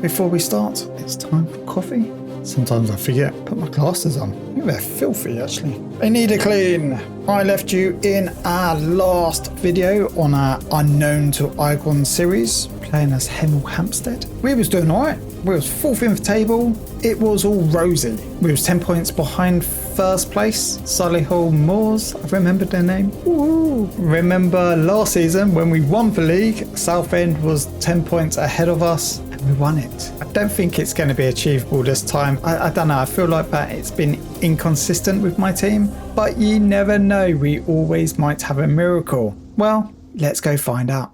before we start, it's time for coffee. Sometimes I forget, put my glasses on. I think they're filthy actually. They need a clean. I left you in our last video on our Unknown to Icon series, playing as HEMEL HEMPSTEAD. We was doing alright. We was 4th in the table. It was all rosy. We was 10 points behind first place, Solihull Moors. I remember their name. Ooh. Remember last season when we won the league, Southend was 10 points ahead of us and we won it. I don't think it's going to be achievable this time. I don't know. I feel like that it's been inconsistent with my team, but you never know. We always might have a miracle. Well, let's go find out.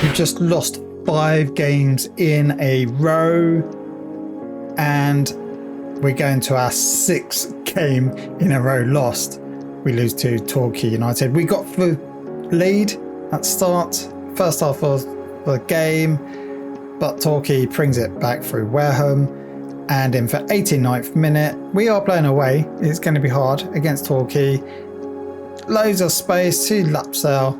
We've just lost 5 games in a row and we're going to our 6th game in a row lost. We lose to Torquay United. We got the lead at start, first half of the game, but Torquay brings it back through Wareham, and in the 89th minute we are playing away. It's going to be hard against Torquay. Loads of space to Lapsell,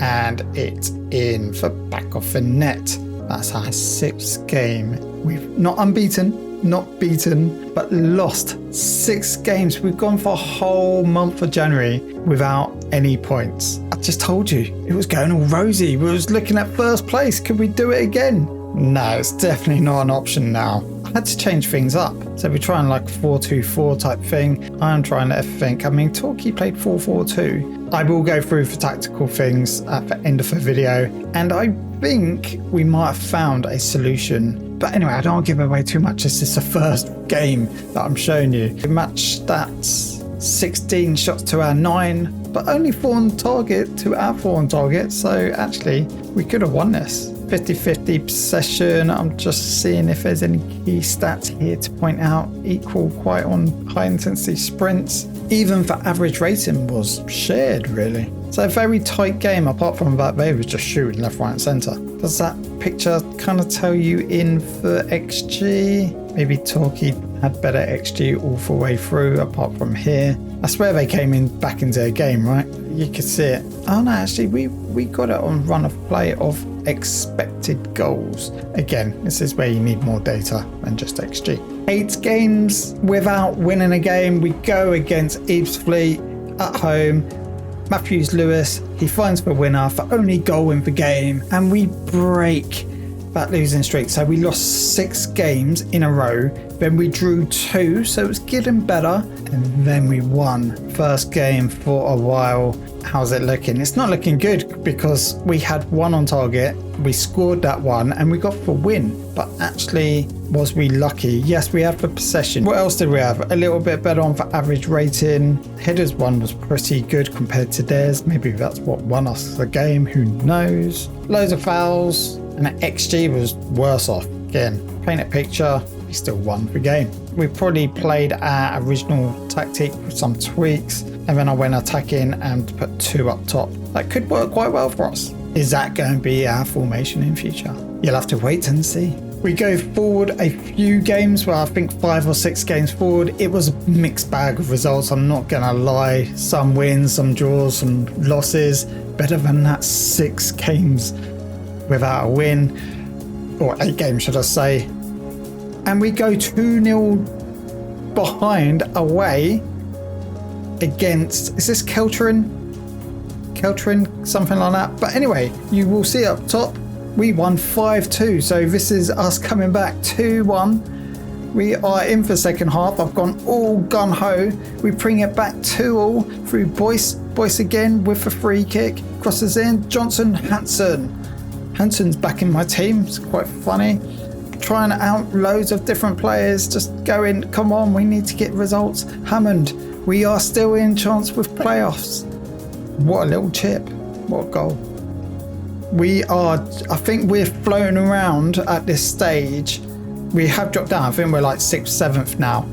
and it's in the back of the net. That's our 6th game. We've not beaten, but lost 6 games. We've gone for a whole month of January without any points. I just told you, it was going all rosy. We was looking at first place. Could we do it again? No, it's definitely not an option now. I had to change things up. So we're trying like 4-2-4 type thing. I'm trying to think. I mean, Torquay played 4-4-2. I will go through the tactical things at the end of the video, and I think we might have found a solution. But anyway, I don't want to give away too much. This is the first game that I'm showing you. The match stats, 16 shots to our 9, but only 4 on target to our 4 on target. So actually, we could have won this. 50-50 possession. I'm just seeing if there's any key stats here to point out. Equal quite on high intensity sprints. Even the average rating was shared, really. So a very tight game, apart from that they were just shooting left, right and centre. Does that picture kind of tell you in for XG? Maybe Torquay had better XG all the way through, apart from here. That's where they came in back into a game, right? You could see it. Oh no, actually we got it on run of play of expected goals. Again, this is where you need more data than just XG. 8 games without winning a game. We go against Ebbsfleet at home. Matthews Lewis, he finds the winner for only goal in the game, and we break that losing streak. So we lost 6 games in a row, then we drew 2, so it was getting better, and then we won. First game for a while. How's it looking? It's not looking good because we had 1 on target, we scored that 1 and we got the win. But actually, was we lucky? Yes, we had the possession. What else did we have? A little bit better on the average rating. Headers 1 was pretty good compared to theirs. Maybe that's what won us the game, who knows? Loads of fouls, and the XG was worse off. Again, paint a picture, we still won the game. We probably played our original tactic with some tweaks, and then I went attacking and put 2 up top. That could work quite well for us. Is that going to be our formation in future? You'll have to wait and see. We go forward a few games, well, I think 5 or 6 games forward. It was a mixed bag of results, I'm not going to lie. Some wins, some draws, some losses. Better than that 6 games without a win, or 8 games should I say. And we go 2-0 behind away against, is this Keltrin, something like that. But anyway, you will see up top we won 5-2, so this is us coming back 2-1. We are in for second half. I've gone all gun-ho. We bring it back 2-2 through Boyce again with a free kick. Crosses in, Johnson, Hanson's back in my team. It's quite funny. Trying out loads of different players, just going, come on, we need to get results. Hammond, we are still in chance with playoffs. What a little chip. What a goal. I think we're floating around at this stage. We have dropped down. I think we're like 6th, 7th now.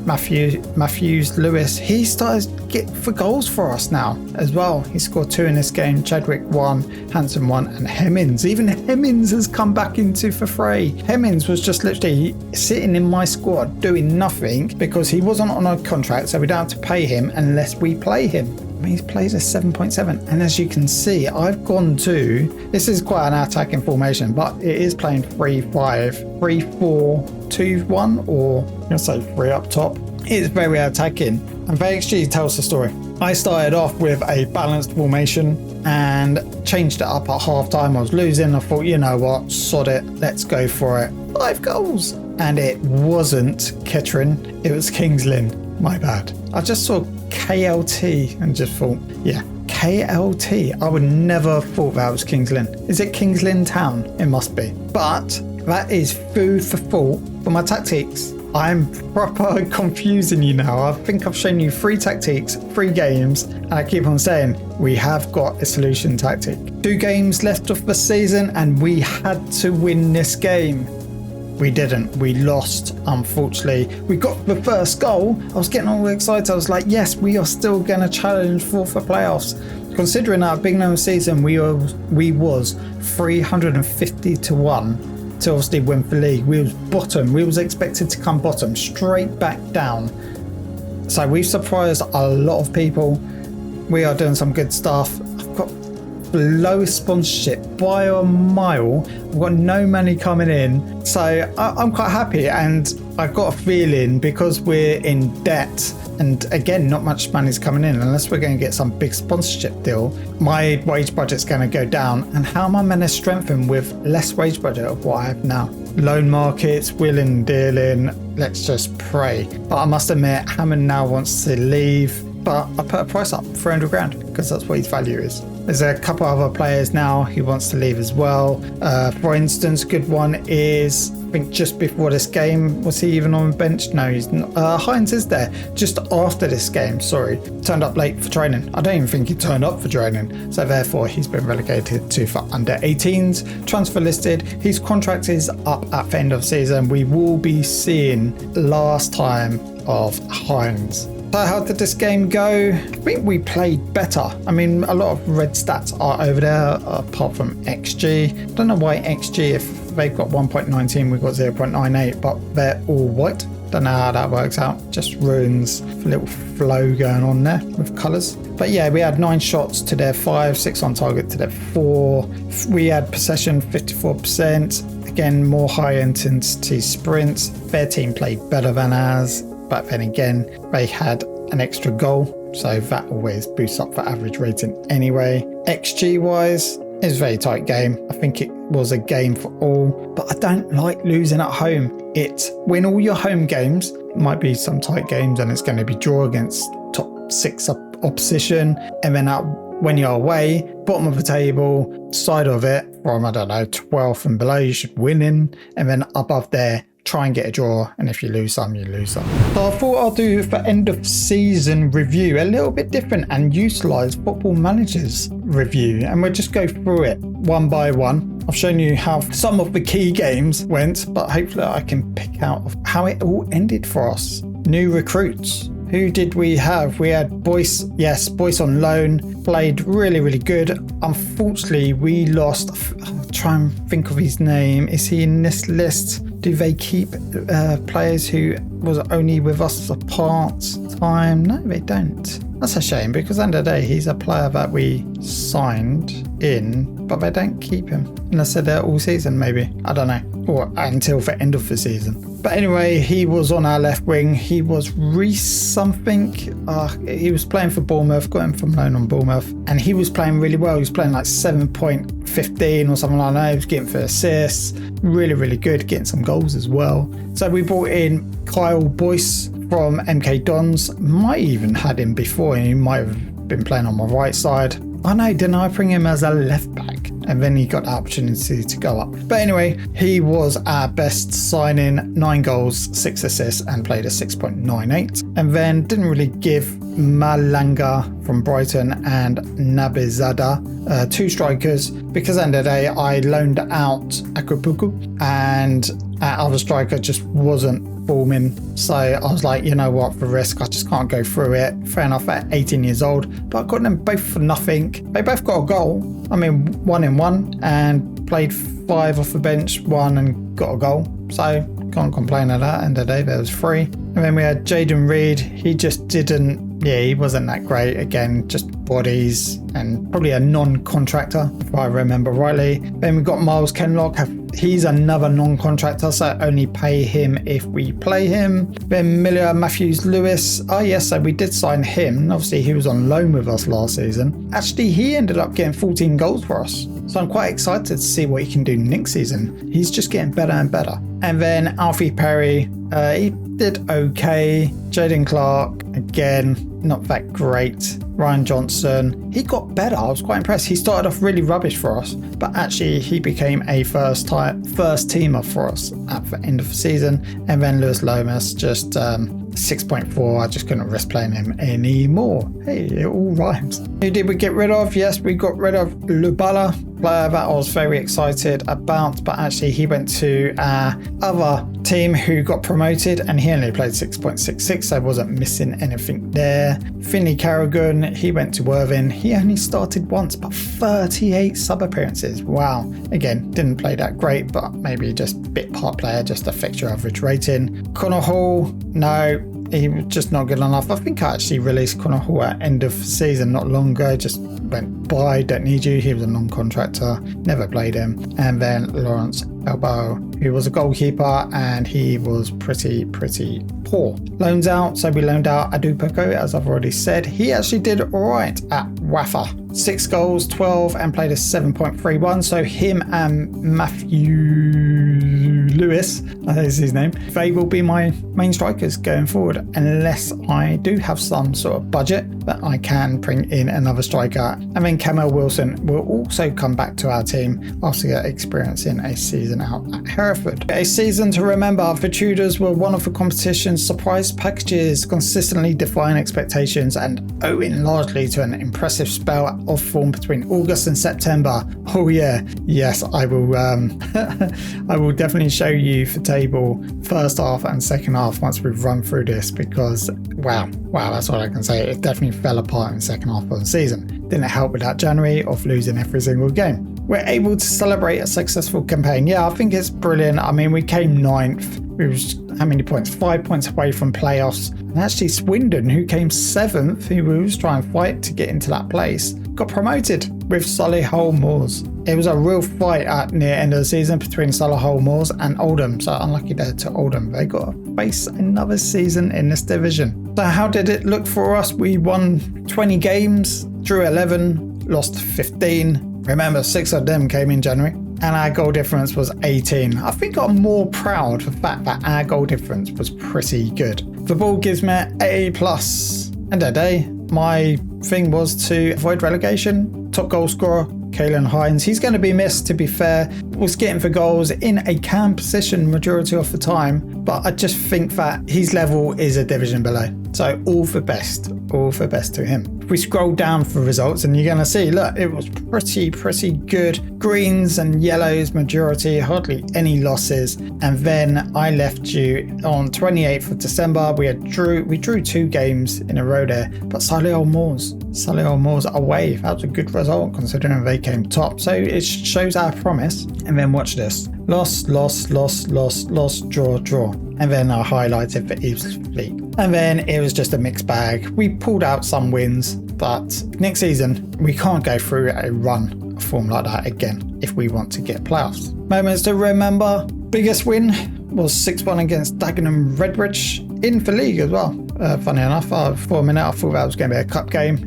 Matthews Lewis, he started to get for goals for us now as well. He scored 2 in this game. Chadwick 1, Hanson 1, and Hemmings. Even Hemmings has come back into the fray. Hemmings was just literally sitting in my squad doing nothing because he wasn't on a contract, so we don't have to pay him unless we play him. I mean, he's played a 7.7. And as you can see, I've gone to, this is quite an attacking formation, but it is playing 3-5, 3-4-2-1, or you'll say 3 up top. It is very attacking. And VXG tells the story. I started off with a balanced formation and changed it up at half time. I was losing. I thought, you know what, sod it, let's go for it. 5 goals. And it wasn't Kettering, it was Kings Lynn. My bad. I just saw KLT and just thought, yeah, KLT. I would never have thought that was Kings Lynn. Is it Kings Lynn Town? It must be. But that is food for thought for my tactics. I'm proper confusing you now. I think I've shown you 3 tactics, 3 games, and I keep on saying we have got a solution tactic. 2 games left of the season and we had to win this game. We didn't. We lost, unfortunately. We got the first goal. I was getting all excited. I was like, yes, we are still going to challenge for playoffs. Considering our big number season, we was 350 to 1 to obviously win the league. We was bottom. We was expected to come bottom, straight back down. So we've surprised a lot of people. We are doing some good stuff. I've got the lowest sponsorship by a mile. I've got no money coming in. So I'm quite happy, and I've got a feeling because we're in debt and again not much money's coming in unless we're going to get some big sponsorship deal, my wage budget's going to go down. And how am I going to strengthen with less wage budget of what I have now? Loan markets, wheeling, dealing, let's just pray. But I must admit, Hammond now wants to leave, but I put a price up, 300 grand, because that's what his value is. There's a couple other players now he wants to leave as well. For instance, a good one is, I think just before this game, was he even on the bench? No, he's not. Hines is there just after this game, sorry. Turned up late for training. I don't even think he turned up for training. So therefore, he's been relegated to for under 18s. Transfer listed. His contract is up at the end of the season. We will be seeing last time of Hines. So how did this game go? I think we played better. I mean, a lot of red stats are over there, apart from XG. I don't know why XG, if they've got 1.19, we've got 0.98, but they're all white. Don't know how that works out. Just ruins a little flow going on there with colours. But yeah, we had 9 shots to their 5, 6 on target to their 4. We had possession 54%. Again, more high intensity sprints. Their team played better than ours. But then again, they had an extra goal, so that always boosts up the average rating anyway. XG wise, it's a very tight game. I think it was a game for all, but I don't like losing at home. It's win all your home games. It might be some tight games and it's going to be draw against top 6 opposition, and then when you're away, bottom of the table, side of it, from I don't know, 12th and below, you should win in, and then above there, try and get a draw, and if you lose some, you lose some. So I thought I'll do the end of season review a little bit different and utilise Football Manager's review, and we'll just go through it one by one. I've shown you how some of the key games went, but hopefully I can pick out how it all ended for us. New recruits. Who did we have? We had Boyce. Yes, Boyce on loan. Played really, really good. Unfortunately, we lost. I'll try and think of his name. Is he in this list? Do they keep players who was only with us a part-time? No, they don't. That's a shame, because at the end of the day, he's a player that we signed in, but they don't keep him. Unless they're there all season, maybe. I don't know. Or until the end of the season. But anyway, he was on our left wing. He was Reece something. He was playing for Bournemouth, got him from loan on Bournemouth. And he was playing really well. He was playing like 7.15 or something like that. He was getting for assists. Really, really good. Getting some goals as well. So we brought in Kyle Boyce from MK Dons. Might even had him before, and he might have been playing on my right side. Oh no, didn't I bring him as a left back? And then he got the opportunity to go up. But anyway, he was our best signing, 9 goals, 6 assists, and played a 6.98. And then didn't really give Malanga from Brighton and Nabizada 2 strikers, because at the end of the day, I loaned out Akupuku, and our other striker just wasn't forming. So I was like, you know what, for risk, I just can't go through it. Fair enough, at 18 years old, but I got them both for nothing. They both got a goal. I mean, 1 in 1, and played 5 off the bench, 1 and got a goal. So can't complain at that. End of the day, there was 3. And then we had Jaden Reed. He just didn't Yeah, he wasn't that great. Again, just bodies and probably a non-contractor, if I remember rightly. Then we've got Miles Kenlock. He's another non-contractor, so only pay him if we play him. Then Miller Matthews Lewis. Oh yes, so we did sign him. Obviously, he was on loan with us last season. Actually, he ended up getting 14 goals for us. So I'm quite excited to see what he can do next season. He's just getting better and better. And then Alfie Perry, he did okay. Jaden Clark, again, not that great. Ryan Johnson, he got better. I was quite impressed. He started off really rubbish for us, but actually he became a first teamer for us at the end of the season. And then Lewis Lomas, just 6.4. I just couldn't risk playing him anymore. Hey, it all rhymes. Who did we get rid of? Yes, we got rid of Lubala, player that I was very excited about, but actually he went to our other team who got promoted and he only played 6.66, so I wasn't missing anything there. Finley Carrigan, he went to Worthing. He only started once, but 38 sub appearances. Wow. Again, didn't play that great, but maybe just bit part player, just to fix your average rating. Connor Hall, no, he was just not good enough. I think I actually released Connor Hall at end of season not long ago, just went by, don't need you. He was a non-contractor, never played him. And then Lawrence Elbow, who was a goalkeeper, and he was pretty poor. Loans out, so we loaned out Doopa, as I've already said. He actually did all right at Waffa. 6 goals, 12, and played a 7.31. So him and Matthew Lewis, I think is his name, they will be my main strikers going forward, unless I do have some sort of budget that I can bring in another striker. And then Camille Wilson will also come back to our team after experiencing a season out at Hereford. A season to remember. The Tudors were one of the competition's surprise packages, consistently defying expectations and owing largely to an impressive spell of form between August and September. Oh yeah, yes, I will I will definitely show you the table first half and second half once we've run through this, because wow, that's what I can say. It definitely fell apart in the second half of the season. Didn't help with that January of losing every single game. We're able to celebrate a successful campaign. Yeah, I think it's brilliant. I mean, we came 9th. We were, how many points? 5 points away from playoffs. And actually Swindon, who came 7th, who was trying to fight to get into that place, got promoted with Solihull Moors. It was a real fight at near end of the season between Solihull Moors and Oldham. So unlucky there to Oldham. They got to face another season in this division. So how did it look for us? We won 20 games, drew 11, lost 15. Remember, 6 of them came in January, and our goal difference was 18. I think I'm more proud of the fact that our goal difference was pretty good. The ball gives me an A+. End of the day, my thing was to avoid relegation. Top goal scorer, Caelan Hines. He's going to be missed, to be fair. Was getting for goals in a cam position majority of the time, but I just think that his level is a division below. So all the best to him. If we scroll down for results, and you're going to see, look, it was pretty good. Greens and yellows majority, hardly any losses. And then I left you on 28th of December. We drew 2 games in a row there, but Solihull Moors away. That was a good result considering they came top. So it shows our promise. And then watch this. Loss, draw. And then I highlighted for Ebbsfleet. And then it was just a mixed bag. We pulled out some wins, but next season we can't go through a run of form like that again if we want to get playoffs. Moments to remember. Biggest win was 6-1 against Dagenham Redbridge in the league as well. Funny enough, for a minute I thought that was going to be a cup game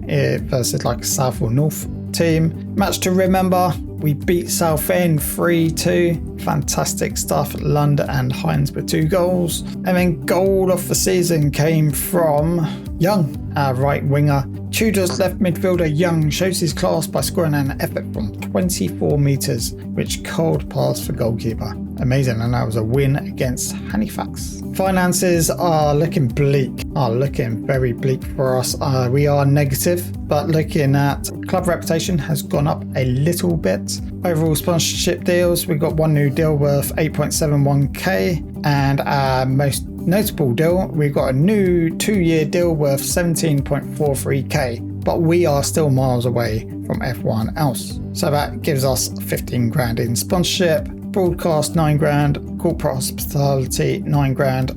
versus like a South or North team. Match to remember. We beat Southend 3-2. Fantastic stuff. Lund and Hines with 2 goals. And then goal of the season came from Young, our right winger. Tudor's left midfielder Young shows his class by scoring an effort from 24 metres, which cold passed for goalkeeper. Amazing, and that was a win against Halifax. Finances are looking very bleak for us. We are negative, but looking at club reputation has gone up a little bit. Overall sponsorship deals, we got one new deal worth 8.71k, and our most notable deal, we got a new 2-year deal worth 17.43k, but we are still miles away from everyone else. So that gives us 15 grand in sponsorship, broadcast 9 grand, corporate hospitality 9 grand,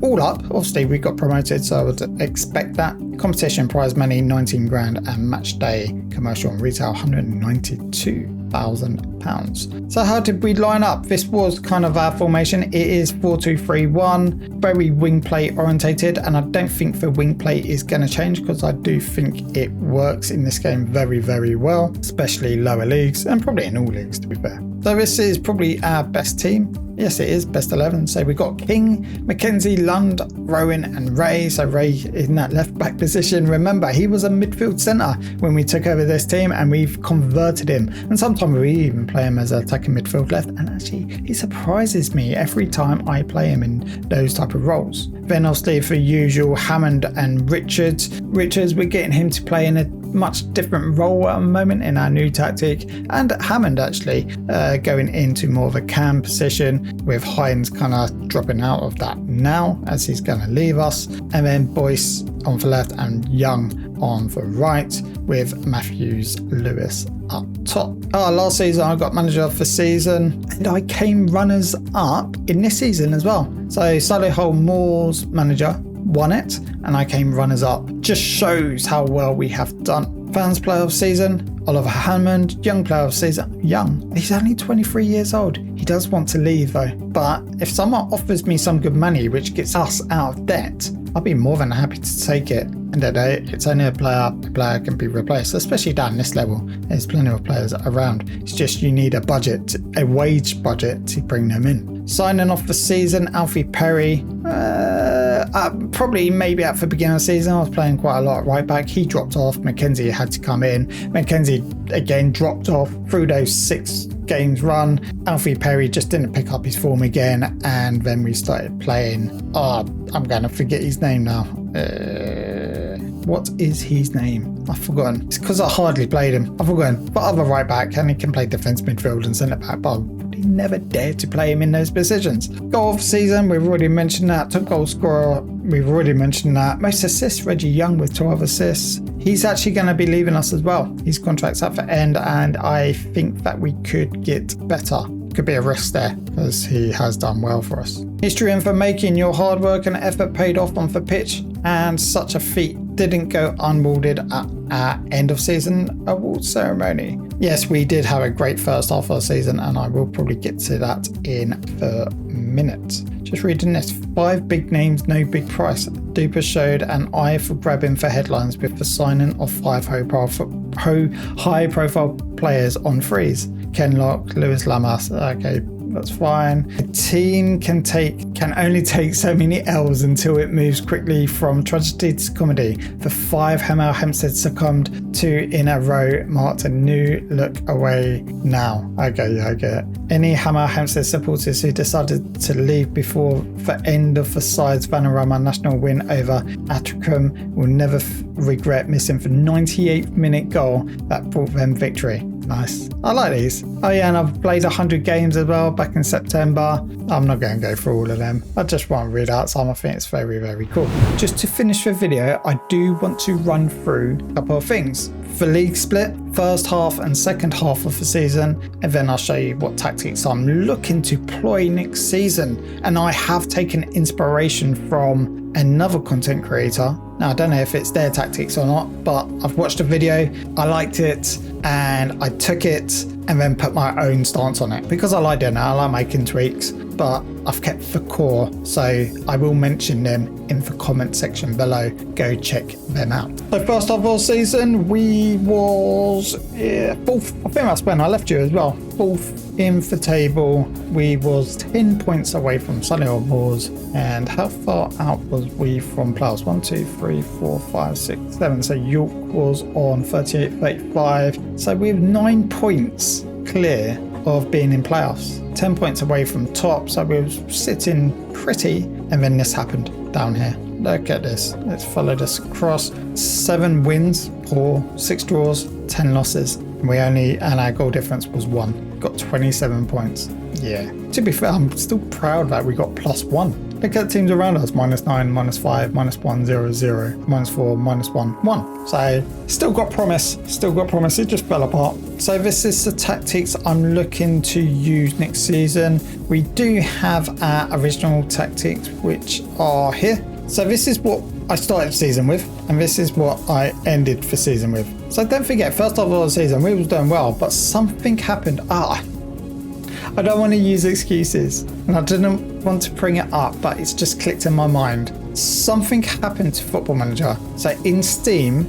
all up, obviously we got promoted, so I would expect that. Competition prize money 19 grand and match day commercial and retail £192,000. So how did we line up? This was kind of our formation. It is 4-2-3-1, very wing play orientated, and I don't think the wing play is going to change because I do think it works in this game very, very well, especially lower leagues and probably in all leagues, to be fair. So this is probably our best team. Yes, it is best 11. So we've got King, Mackenzie, Lund, Rowan and Ray. So Ray in that left back position. Remember, he was a midfield centre when we took over this team and we've converted him. And sometimes we even play him as an attacking midfield left. And actually, he surprises me every time I play him in those type of roles. Then obviously for usual, Hammond and Richards. Richards, we're getting him to play in a much different role at the moment in our new tactic, and Hammond actually going into more of a cam position, with Hines kind of dropping out of that now as he's going to leave us, and then Boyce on the left and Young on the right, with Matthews Lewis up top. Last season I got manager of the season and I came runners up in this season as well. So Solihull Moore's manager won it and I came runners up. Just shows how well we have done. Fans player of season, Oliver Hammond. Young player of season, Young. He's only 23 years old. He does want to leave though. But if someone offers me some good money which gets us out of debt, I'll be more than happy to take it. End of the day, it's only a player can be replaced, especially down this level. There's plenty of players around. It's just you need a budget, a wage budget to bring them in. Signing off the season, Alfie Perry. Probably maybe at the beginning of the season, I was playing quite a lot at right back. He dropped off. Mackenzie had to come in. Mackenzie again dropped off through those 6 games run. Alfie Perry just didn't pick up his form again, and then we started playing. I'm gonna forget his name now. What is his name? I've forgotten. It's because I hardly played him. I've forgotten. But other right back, and he can play defence, midfield and centre back, but he never dared to play him in those positions. Goal of season, we've already mentioned that. Top goal scorer, we've already mentioned that. Most assists, Reggie Young with 12 assists. He's actually going to be leaving us as well. His contract's up for end, and I think that we could get better. Could be a risk there because he has done well for us. History and for making your hard work and effort paid off on the pitch, and such a feat didn't go unrewarded at our end of season award ceremony. Yes, we did have a great first half of the season, and I will probably get to that in a minute. Just reading this, 5 big names, no big price. Doopa showed an eye for grabbing for headlines with the signing of 5 high-profile players on freeze. Ken Locke, Lewis Lamas, okay, that's fine. A team can only take so many L's until it moves quickly from tragedy to comedy. The 5 HEMEL HEMPSTEAD succumbed to in a row marked a new look away now. Okay, yeah, I get it. Any HEMEL HEMPSTEAD supporters who decided to leave before the end of the side's Vanarama National win over Attricum will never regret missing the 98th minute goal that brought them victory. Nice. I like these. Oh yeah, and I've played 100 games as well back in September. I'm not going to go through all of them. I just want to read out some. I think it's very, very cool. Just to finish the video, I do want to run through a couple of things. The league split, first half and second half of the season, and then I'll show you what tactics I'm looking to employ next season. And I have taken inspiration from another content creator. Now, I don't know if it's their tactics or not, but I've watched a video, I liked it, and I took it and then put my own stance on it because I like it now. I like making tweaks, but I've kept the core, so I will mention them in the comment section below. Go check them out. So first half of the season, we was 4th. I think that's when I left you as well. 4th in the table. We was 10 points away from Solihull Moors. And how far out was we from playoffs? 1, 2, 3, 4, 5, 6, 7. So York was on 38, 35. So we have 9 points clear of being in playoffs. 10 points away from top, so we were sitting pretty, and then this happened down here. Look at this. Let's follow this across. 7 wins or 6 draws, 10 losses. and our goal difference was 1. Got 27 points. Yeah. To be fair, I'm still proud that we got +1. Look at the teams around us: -9, -5, -1, 0, 0, -4, -1, 1. So still got promise. It just fell apart. So this is the tactics I'm looking to use next season. We do have our original tactics, which are here. So this is what I started the season with, and this is what I ended the season with. So don't forget, first half of the season we was doing well, but something happened. I don't want to use excuses, and I didn't want to bring it up, but it's just clicked in my mind. Something happened to Football Manager. So in Steam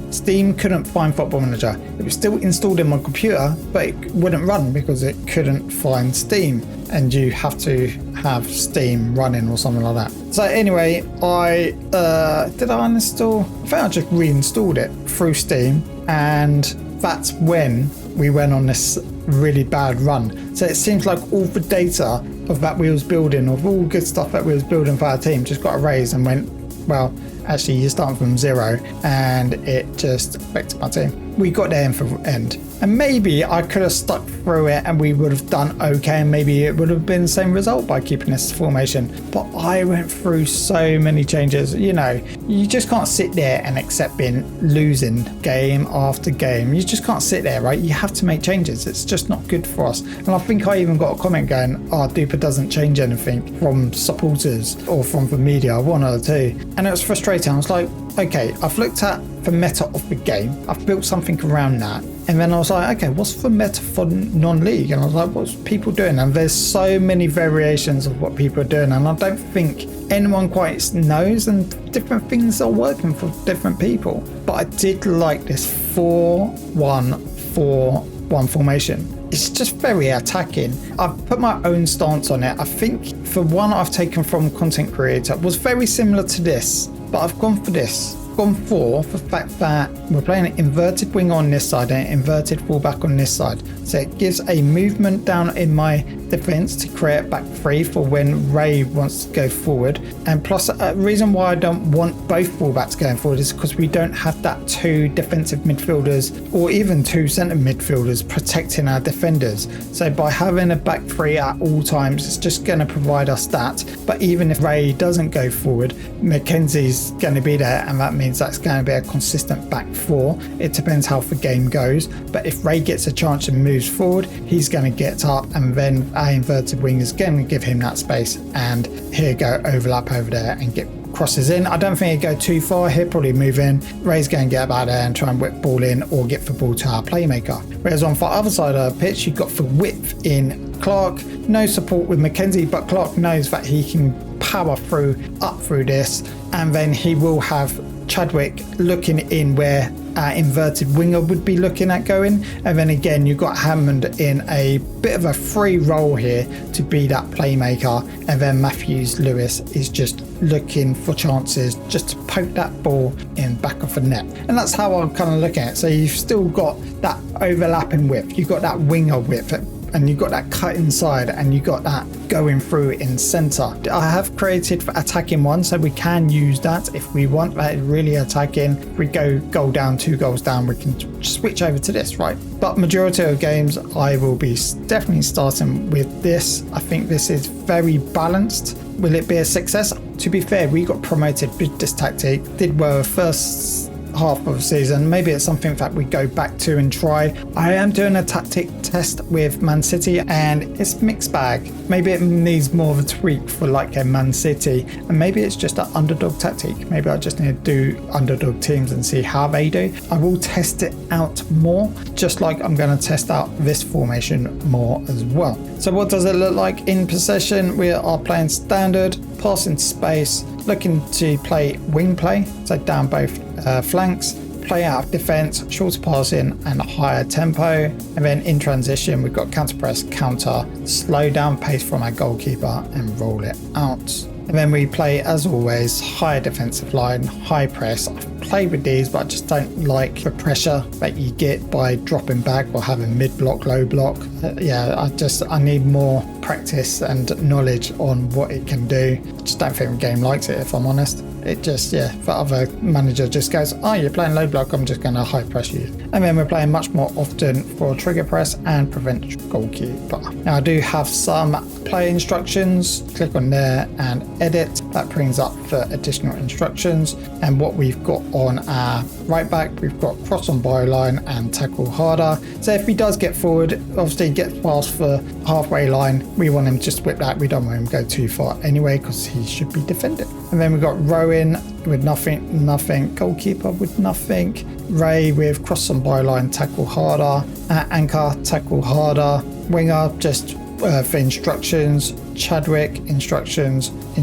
couldn't find Football Manager. It was still installed in my computer, but it wouldn't run because it couldn't find Steam, and you have to have Steam running or something like that. So anyway, did I uninstall? I think I just reinstalled it through Steam, and that's when we went on this really bad run. So it seems like all the data of that we was building, of all good stuff that we was building for our team, just got erased and went, well, actually you're starting from 0, and it just affected my team. We got there in the end, and maybe I could have stuck through it and we would have done okay, and maybe it would have been the same result by keeping this formation. But I went through so many changes. You know, you just can't sit there and accept being losing game after game. You just can't sit there, right? You have to make changes. It's just not good for us. And I think I even got a comment going, Doopa doesn't change anything, from supporters or from the media, one or the two. And it was frustrating. I was like, okay, I've looked at the meta of the game, I've built something around that, and then I was like, okay, what's the meta for non-league? And I was like, what's people doing? And there's so many variations of what people are doing, and I don't think anyone quite knows, and different things are working for different people. But I did like this 4-1-4-1 formation. It's just very attacking. I've put my own stance on it. I think the one I've taken from content creator was very similar to this, but I've gone for this. Gone for the fact that we're playing an inverted wing on this side and an inverted fullback on this side. So it gives a movement down in my defense to create back three for when Ray wants to go forward. And plus, a reason why I don't want both fullbacks going forward is because we don't have that 2 defensive midfielders or even 2 centre midfielders protecting our defenders. So by having a back three at all times, it's just going to provide us that. But even if Ray doesn't go forward, Mackenzie's going to be there, and that means that's going to be a consistent back 4. It depends how the game goes, but if Ray gets a chance and moves forward, he's going to get up, and then our inverted wing is going to give him that space, and here go overlap over there and get crosses in. I don't think he'd go too far. He'll probably move in. Ray's going to get about there and try and whip ball in or get the ball to our playmaker. Whereas on the other side of the pitch, you've got the width in Clark. No support with Mackenzie, but Clark knows that he can power through up through this, and then he will have Chadwick looking in where our inverted winger would be looking at going, and then again you've got Hammond in a bit of a free role here to be that playmaker, and then Matthews Lewis is just looking for chances just to poke that ball in back of the net. And that's how I'm kind of looking at it. So you've still got that overlapping width, you've got that winger width, and you've got that cut inside, and you've got that going through in centre. I have created for attacking one, so we can use that if we want that really attacking. If we go goal down, 2 goals down, we can switch over to this, right? But majority of games I will be definitely starting with this. I think this is very balanced. Will it be a success? To be fair, we got promoted with this tactic, did well first half of the season. Maybe it's something that we go back to and try. I am doing a tactic test with Man City, and it's mixed bag. Maybe it needs more of a tweak for like a Man City, and maybe it's just an underdog tactic. Maybe I just need to do underdog teams and see how they do. I will test it out more, just like I'm going to test out this formation more as well. So what does it look like in possession? We are playing standard, passing space, looking to play wing play, so down both flanks, play out of defence, shorter passing and a higher tempo, and then in transition we've got counter press, counter, slow down pace from our goalkeeper and roll it out. And then we play, as always, high defensive line, high press. I've played with these, but I just don't like the pressure that you get by dropping back or having mid block, low block. I need more practice and knowledge on what it can do. I just don't think the game likes it, if I'm honest. it just, yeah, the other manager just goes, oh, you're playing low block, I'm just going to high press you. And then we're playing much more often for trigger press and prevent goalkeeper. Now I do have some play instructions. Click on there and edit. That brings up the additional instructions. And what we've got on our right back, we've got cross on byline and tackle harder. So if he does get forward, obviously gets past the halfway line, we want him to just whip that. We don't want him to go too far anyway, because he should be defended. And then we've got Rowan with nothing, goalkeeper with nothing, Ray with cross on byline, tackle harder, anchor, tackle harder, winger just for instructions, Chadwick, instructions, and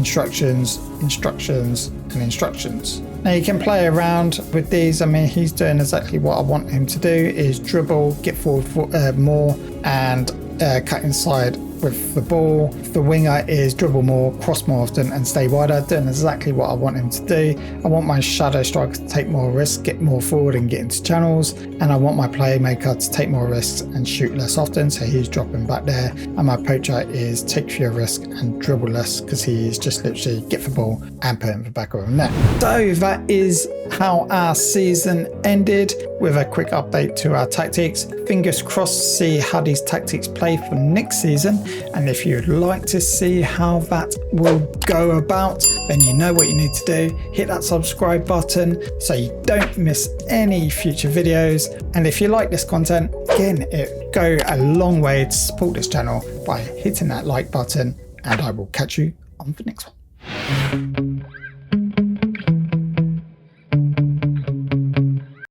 instructions. Now you can play around with these. I mean, he's doing exactly what I want him to do, is dribble, get forward more, and cut inside with the ball. The winger is dribble more, cross more often, and stay wider, doing exactly what I want him to do. I want my shadow striker to take more risks, get more forward and get into channels, and I want my playmaker to take more risks and shoot less often, so he's dropping back there. And my poacher is take fewer risks and dribble less, because he's just literally get the ball and put it in the back of the net. So that is how our season ended, with a quick update to our tactics. Fingers crossed, see how these tactics play for next season. And if you'd like to see how that will go about, then you know what you need to do. Hit that subscribe button so you don't miss any future videos. And if you like this content, again, it go a long way to support this channel by hitting that like button, and I will catch you on the next one.